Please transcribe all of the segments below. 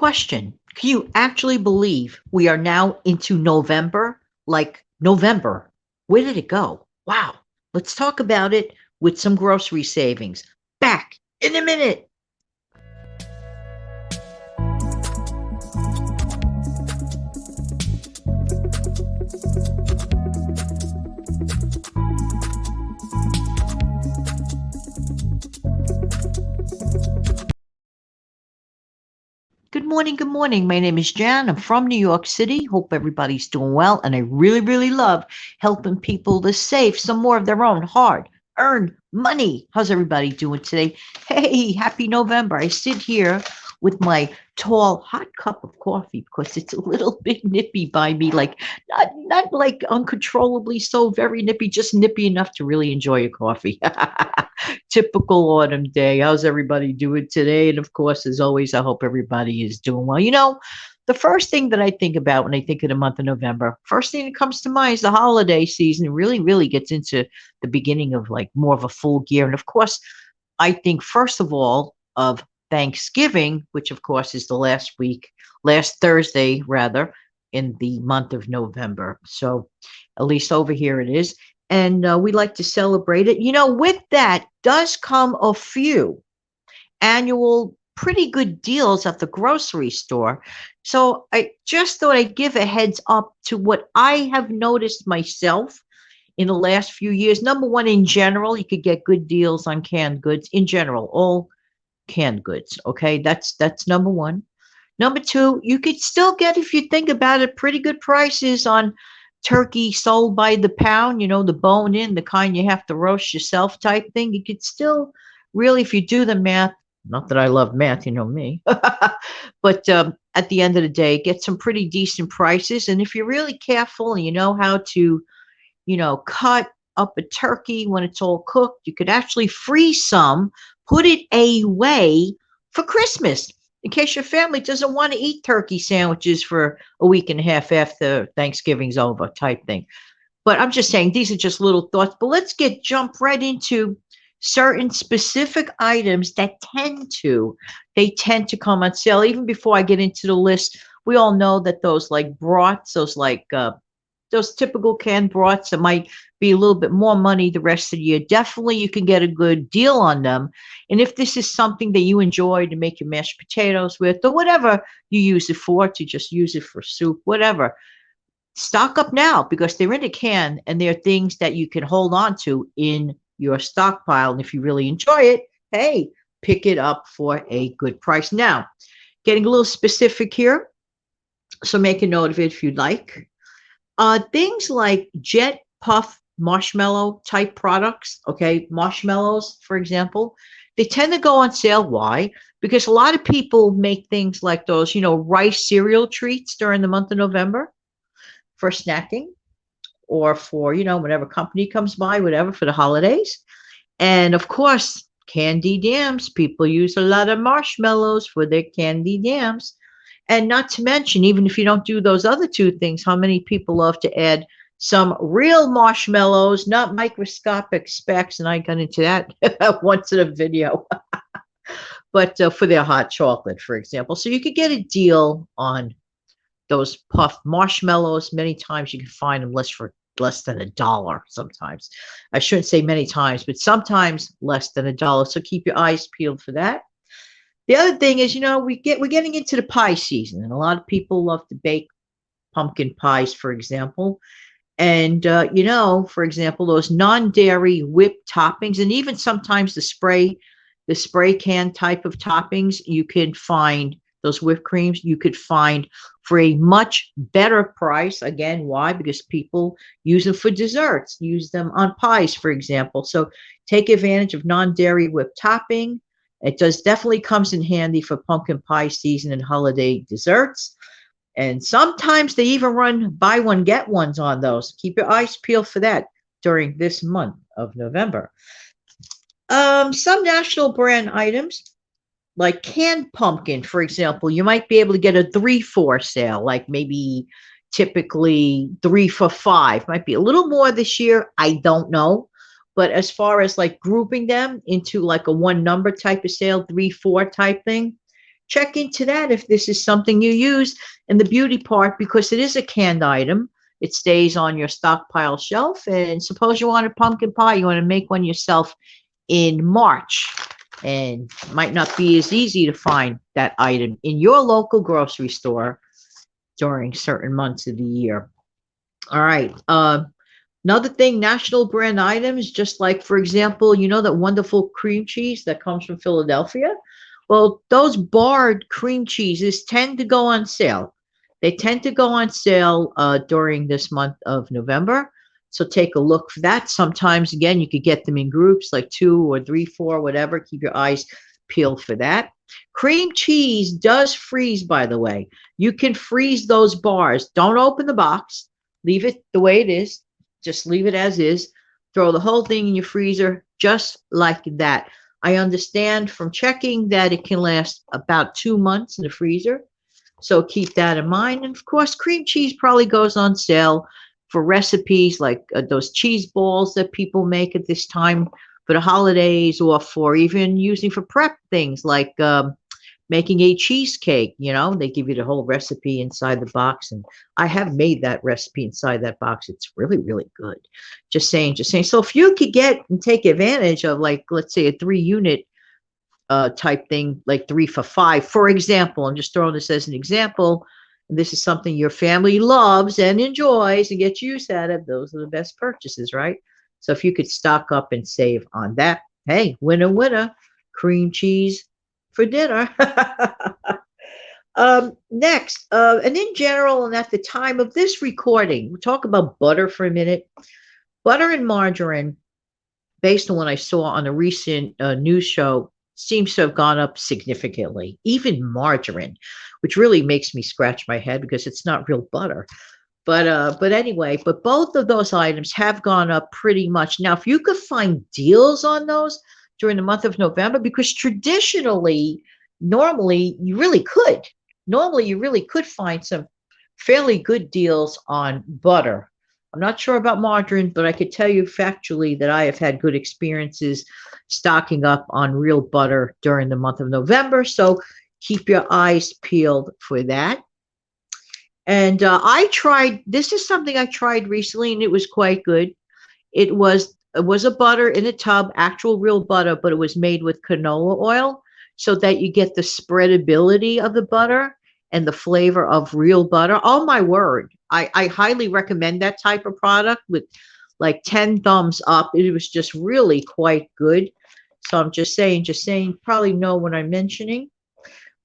Question. Can you actually believe we are now into November? Like November. Where did it go? Wow. Let's talk about it with some grocery savings. Back in a minute. Good morning. Good morning. My name is Jan. I'm from New York City. Hope everybody's doing well. And I really, really love helping people to save some more of their own hard earned money. How's everybody doing today? Hey, happy November. I sit here with my tall hot cup of coffee because it's a little bit nippy by me, like not like uncontrollably so very nippy, just nippy enough to really enjoy a coffee. Typical autumn day. How's everybody doing today? And of course, as always, I hope everybody is doing well. The first thing that I think about when I think of the month of November, first thing that comes to mind is the holiday season. It really, really gets into the beginning of like more of a full gear. And of course, I think first of all of Thanksgiving, which of course is the last Thursday rather, in the month of November. So at least over here it is. And we like to celebrate it. With that does come a few annual pretty good deals at the grocery store. So I just thought I'd give a heads up to what I have noticed myself in the last few years. Number one, in general, you could get good deals on canned goods in general, all canned goods. Okay, that's number one. Number two, you could still get, if you think about it, pretty good prices on turkey sold by the pound, the bone in, the kind you have to roast yourself type thing. You could still really, if you do the math, not that I love math, you know me, but at the end of the day, get some pretty decent prices. And if you're really careful and you know how to, cut up a turkey when it's all cooked, you could actually freeze some, put it away for Christmas in case your family doesn't want to eat turkey sandwiches for a week and a half after Thanksgiving's over type thing. But I'm just saying these are just little thoughts. But let's jump right into certain specific items that tend to come on sale. Even before I get into the list, we all know that those like broths, those typical canned broths that might be a little bit more money the rest of the year. Definitely you can get a good deal on them. And if this is something that you enjoy to make your mashed potatoes with, or whatever you use it for, to just use it for soup, whatever, stock up now because they're in a can and they're things that you can hold on to in your stockpile. And if you really enjoy it, hey, pick it up for a good price. Now, getting a little specific here, so make a note of it if you'd like. Things like Jet Puff marshmallow type products, okay, marshmallows, for example, they tend to go on sale. Why? Because a lot of people make things like those, rice cereal treats during the month of November for snacking or for, whenever company comes by, whatever, for the holidays. And of course, candy yams. People use a lot of marshmallows for their candy yams. And not to mention, even if you don't do those other two things, how many people love to add some real marshmallows, not microscopic specks. And I got into that once in a video, but for their hot chocolate, for example. So you could get a deal on those puffed marshmallows. Many times you can find them less than $1 sometimes. I shouldn't say many times, but sometimes less than $1. So keep your eyes peeled for that. The other thing is, we're getting into the pie season, and a lot of people love to bake pumpkin pies, for example. And for example, those non-dairy whipped toppings, and even sometimes the spray can type of toppings, you can find those whipped creams. You could find for a much better price. Again, why? Because people use them for desserts, use them on pies, for example. So take advantage of non-dairy whipped topping. It definitely comes in handy for pumpkin pie season and holiday desserts. And sometimes they even run buy one, get ones on those. Keep your eyes peeled for that during this month of November. Some national brand items, like canned pumpkin, for example, you might be able to get a 3-for sale, like maybe typically 3 for $5. Might be a little more this year. I don't know. But as far as like grouping them into like a one number type of sale, 3-4 type thing, check into that if this is something you use in the beauty part, because it is a canned item. It stays on your stockpile shelf. And suppose you want a pumpkin pie, you want to make one yourself in March. And it might not be as easy to find that item in your local grocery store during certain months of the year. All right. Another thing, national brand items, just like, for example, you know that wonderful cream cheese that comes from Philadelphia? Well, those barred cream cheeses tend to go on sale. They tend to go on sale during this month of November. So take a look for that. Sometimes, again, you could get them in groups like 2 or 3, 4, whatever. Keep your eyes peeled for that. Cream cheese does freeze, by the way. You can freeze those bars. Don't open the box. Leave it the way it is. Just leave it as is. Throw the whole thing in your freezer just like that. I understand from checking that it can last about 2 months in the freezer. So keep that in mind. And of course, cream cheese probably goes on sale for recipes like those cheese balls that people make at this time for the holidays, or for even using for prep things like making a cheesecake. You know, they give you the whole recipe inside the box. And I have made that recipe inside that box. It's really, really good. Just saying, just saying. So if you could get and take advantage of, like, let's say a 3-unit type thing, like 3 for $5, for example, I'm just throwing this as an example. And this is something your family loves and enjoys and gets use out of. Those are the best purchases, right? So if you could stock up and save on that, hey, winner, winner, cream cheese for dinner. Next, and in general, and at the time of this recording, we'll talk about butter for a minute. Butter and margarine, based on what I saw on a recent news show, seems to have gone up significantly. Even margarine, which really makes me scratch my head because it's not real butter. But anyway, but both of those items have gone up pretty much. Now, if you could find deals on those during the month of November, because traditionally, normally you really could. Normally, you really could find some fairly good deals on butter. I'm not sure about margarine, but I could tell you factually that I have had good experiences stocking up on real butter during the month of November. So keep your eyes peeled for that. And I tried, this is something I tried recently, and it was quite good. It was a butter in a tub, actual real butter, but it was made with canola oil, so that you get the spreadability of the butter and the flavor of real butter. Oh my word. I highly recommend that type of product with like 10 thumbs up. It was just really quite good. So I'm just saying, probably know what I'm mentioning.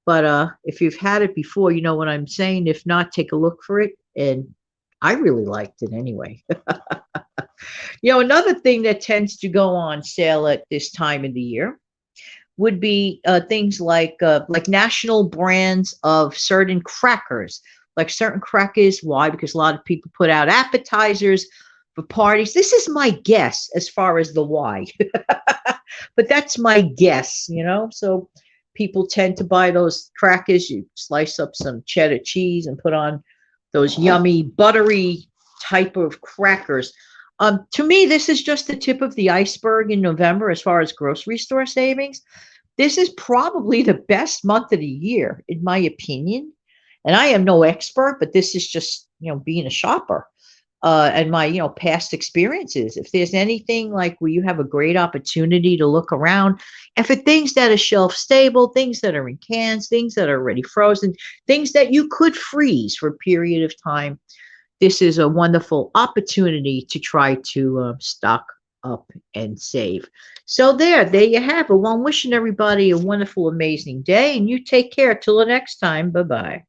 But if you've had it before, you know what I'm saying. If not, take a look for it. And I really liked it anyway. You know, another thing that tends to go on sale at this time of the year would be things like national brands of certain crackers, like certain crackers. Why? Because a lot of people put out appetizers for parties. This is my guess as far as the why, but that's my guess, you know. So people tend to buy those crackers. You slice up some cheddar cheese and put on those yummy, buttery type of crackers. To me, this is just the tip of the iceberg in November as far as grocery store savings. This is probably the best month of the year, in my opinion. And I am no expert, but this is just, you know, being a shopper and my, you know, past experiences. If there's anything like where you have a great opportunity to look around, and for things that are shelf stable, things that are in cans, things that are already frozen, things that you could freeze for a period of time, this is a wonderful opportunity to try to stock up and save. So there you have it. Well, I'm wishing everybody a wonderful, amazing day, and you take care. Till the next time. Bye-bye.